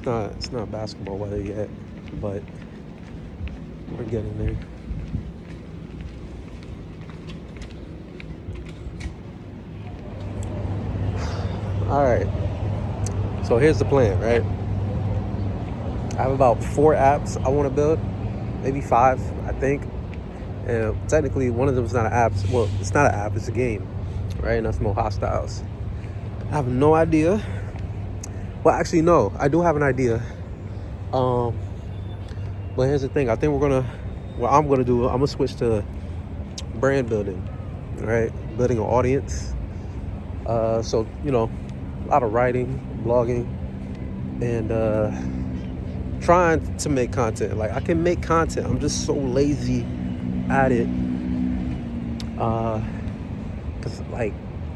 it's not basketball weather yet, but we're getting there. All right. So here's the plan, right? I have about 4 apps I want to build, maybe 5, I think. And technically, one of them is not an app. Well, it's not an app; it's a game, right? And that's Mo Hostiles. I have no idea. Well, actually, no, I do have an idea. Um, but here's the thing. I think what I'm gonna do, I'm gonna switch to brand building, right? Building an audience. So a lot of writing, blogging, and trying to make content. Like I can make content. I'm just so lazy at it. Cause like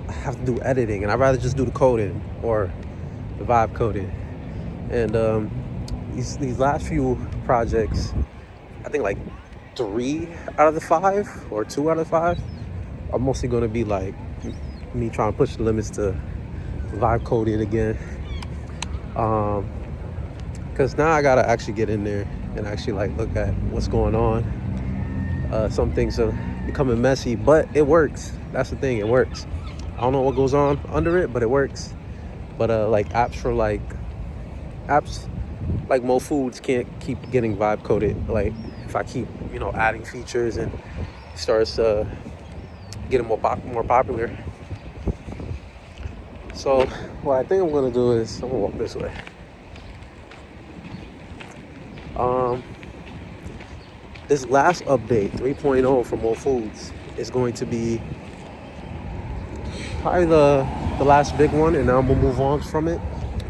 I have to do editing, and I'd rather just do the coding or the vibe coding. And these last few projects, I think like 3 out of the 5 or 2 out of 5 are mostly going to be like me trying to push the limits to vibe coding again. Because now I gotta actually get in there and actually like look at what's going on. Some things are becoming messy, but it works. That's the thing, it works. I don't know what goes on under it, but it works. But like apps like Mo Foods can't keep getting vibe coded. Like if I keep adding features and starts getting more popular. So what I think I'm gonna do is I'm gonna walk this way. This last update 3.0 for Mo Foods is going to be probably the last big one, and now I'm gonna move on from it.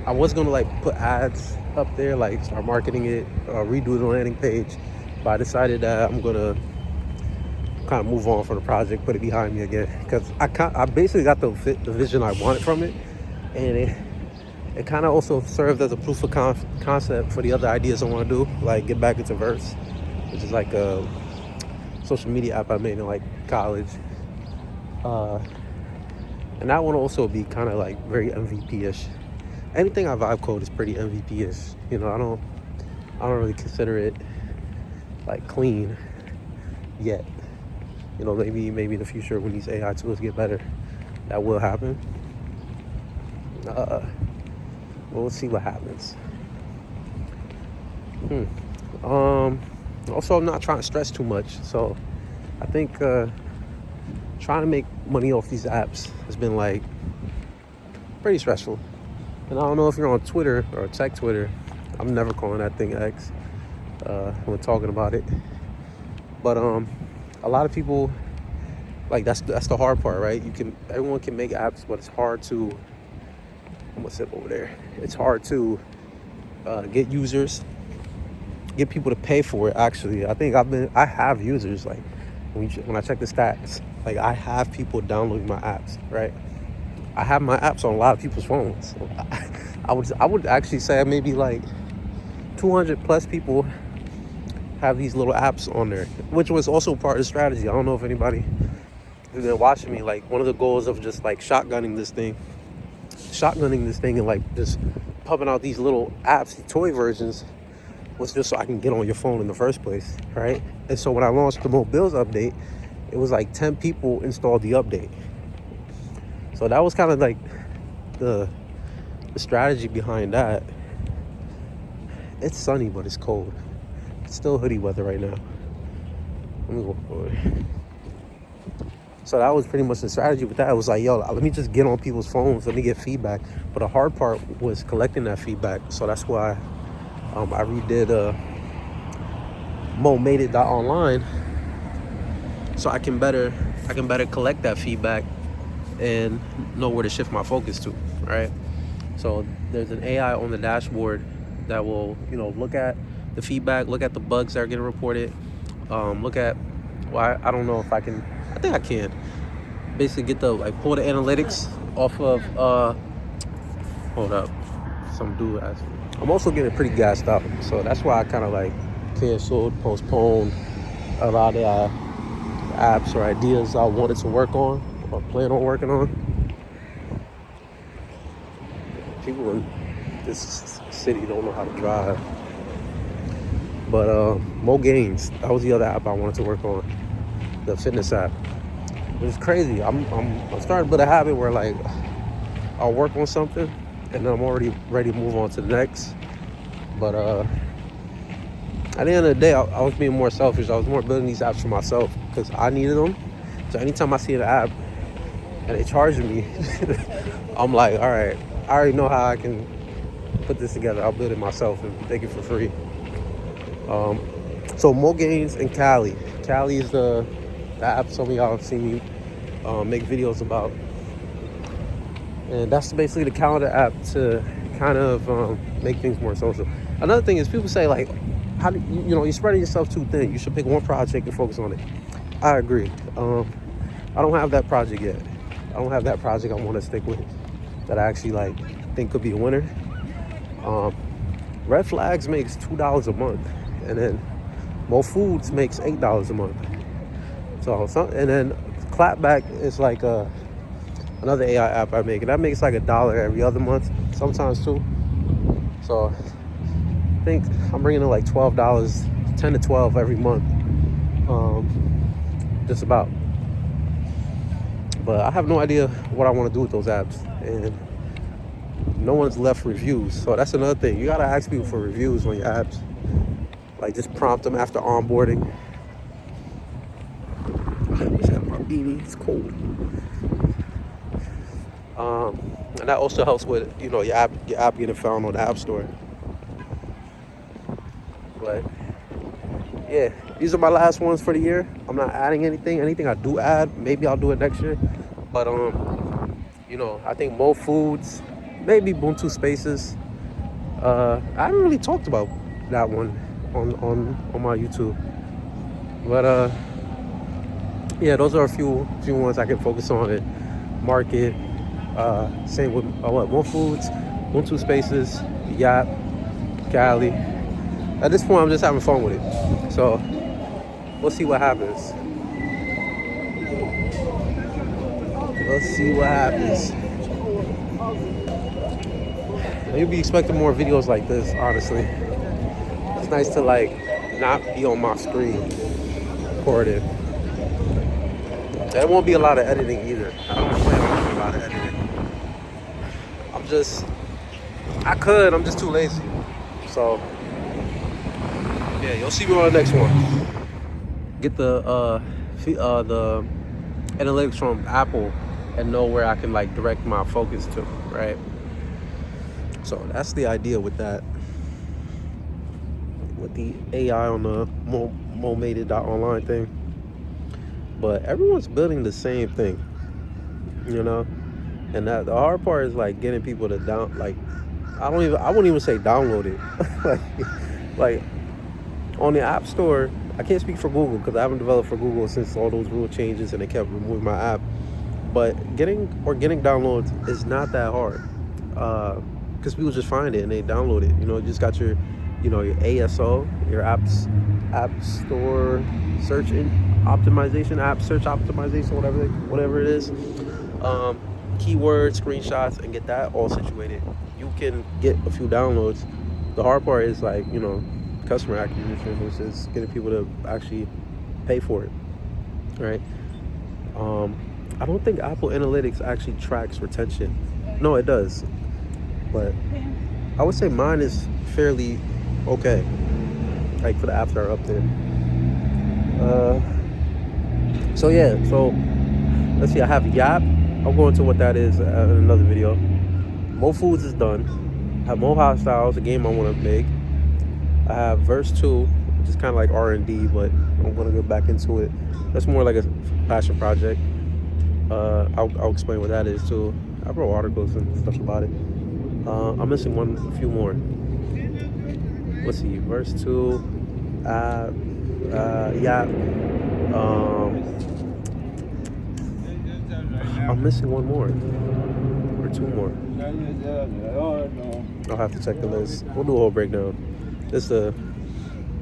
I was gonna like put ads up there, like start marketing it, redo the landing page, but I decided that I'm gonna kind of move on from the project, put it behind me again, because I basically got the vision I wanted from it, and it kind of also served as a proof of concept for the other ideas I want to do, like get back into Verse, which is like a social media app I made in like college. And that one also be kind of like very MVP-ish. Anything I vibe code is pretty MVP-ish. I don't really consider it like clean yet. Maybe in the future when these AI tools get better, that will happen. We'll see what happens. Also, I'm not trying to stress too much, so I think trying to make money off these apps has been like pretty stressful. And I don't know if you're on Twitter or tech Twitter. I'm never calling that thing X when talking about it. But a lot of people, like that's the hard part, right? Everyone can make apps, but it's hard to. I'm gonna sit over there. It's hard to get users, get people to pay for it. Actually, I think I have users. Like when I check the stats, like I have people downloading my apps, right? I have my apps on a lot of people's phones. So I would actually say maybe like 200 plus people have these little apps on there, which was also part of the strategy. I don't know if anybody who's been watching me, like one of the goals of just like shotgunning this thing and like just pumping out these little apps, toy versions, was just so I can get on your phone in the first place, right? And so when I launched the mobiles update, it was like 10 people installed the update. So that was kind of like the strategy behind that. It's sunny, but it's cold. It's still hoodie weather right now. Let me walk over. So that was pretty much the strategy with that. It was like, yo, let me just get on people's phones, let me get feedback. But the hard part was collecting that feedback. So that's why I redid momated.online, so I can better collect that feedback and know where to shift my focus to, right? So there's an AI on the dashboard that will, look at the feedback, look at the bugs that are getting reported, look at, well, I don't know if I can, I think I can, basically get pull the analytics off of, hold up, some dude asked me. I'm also getting pretty gassed out, so that's why I kind of like postponed a lot of apps or ideas I wanted to work on or plan on working on. this city don't know how to drive. But Mo Gains, that was the other app I wanted to work on, the fitness app. It's crazy. I'm starting to build a habit where like I'll work on something and then I'm already ready to move on to the next. But at the end of the day, I was being more selfish. I was more building these apps for myself because I needed them. So anytime I see an app and they charging me, I'm like, all right, I already know how I can put this together. I'll build it myself and take it for free. So Mo Gains and Cali. Cali is the app some of y'all have seen me make videos about. And that's basically the calendar app to kind of make things more social. Another thing is people say like, how do you're spreading yourself too thin. You should pick one project and focus on it. I agree. I don't have that project yet. I don't have that project I want to stick with that I actually like think could be a winner. Red Flags makes $2 a month, and then Mo Foods makes $8 a month. And then Clapback is like another AI app I make, and that makes like $1 every other month, sometimes too. So I think I'm bringing in like $12, 10 to 12 every month, just about. But I have no idea what I want to do with those apps, and no one's left reviews. So that's another thing. You gotta ask people for reviews on your apps. Like just prompt them after onboarding. My beanie, it's cold. And that also helps with your app getting found on the App Store. But yeah, these are my last ones for the year. I'm not adding anything. Anything I do add, maybe I'll do it next year. But I think Mo Foods, maybe Ubuntu Spaces. I haven't really talked about that one on my YouTube. But yeah, those are a few ones I can focus on and market. Same with Mo Foods, Ubuntu Spaces, Yap, Cali. At this point, I'm just having fun with it. So we'll see what happens. You'll be expecting more videos like this, honestly. It's nice to like not be on my screen recorded. There won't be a lot of editing either. I don't plan on doing a lot of editing. I'm just too lazy. So yeah, you'll see me on the next one. Get the analytics from Apple and know where I can like direct my focus to, right? So that's the idea with that. With the AI on the momated.online thing. But everyone's building the same thing, And that the hard part is like getting people to I wouldn't even say download it. like on the App Store, I can't speak for Google because I haven't developed for Google since all those rule changes and they kept removing my app. But getting organic downloads is not that hard because people just find it and they download it. You just got your ASO, your app store search optimization, app search optimization, whatever it is. Keywords, screenshots, and get that all situated. You can get a few downloads. The hard part is customer acquisition, which is getting people to actually pay for it, right? I don't think Apple Analytics actually tracks retention. No, it does, but I would say mine is fairly okay, like for the apps that are up there. So let's see, I have Yap. I'll go into what that is in another video. Mo Foods is done. I have Mo Hostiles, a game I want to make. I have Verse 2, which is kind of like R&D, but I'm going to get back into it. That's more like a passion project. I'll explain what that is too. I wrote articles and stuff about it. I'm missing a few more. Let's see, Verse 2, Yap. I'm missing one more or two more. I'll have to check the list. We'll do a whole breakdown. This the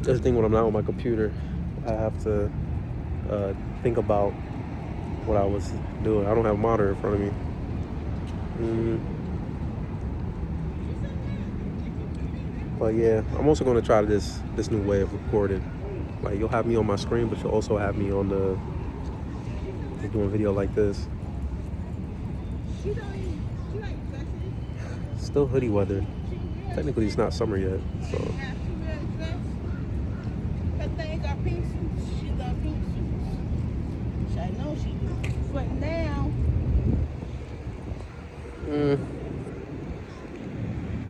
thing when I'm not on my computer. I have to think about what I was doing. I don't have a monitor in front of me. But yeah, I'm also gonna try this new way of recording. Like you'll have me on my screen, but you'll also have me on the doing video like this. Still hoodie weather. Technically, it's not summer yet, so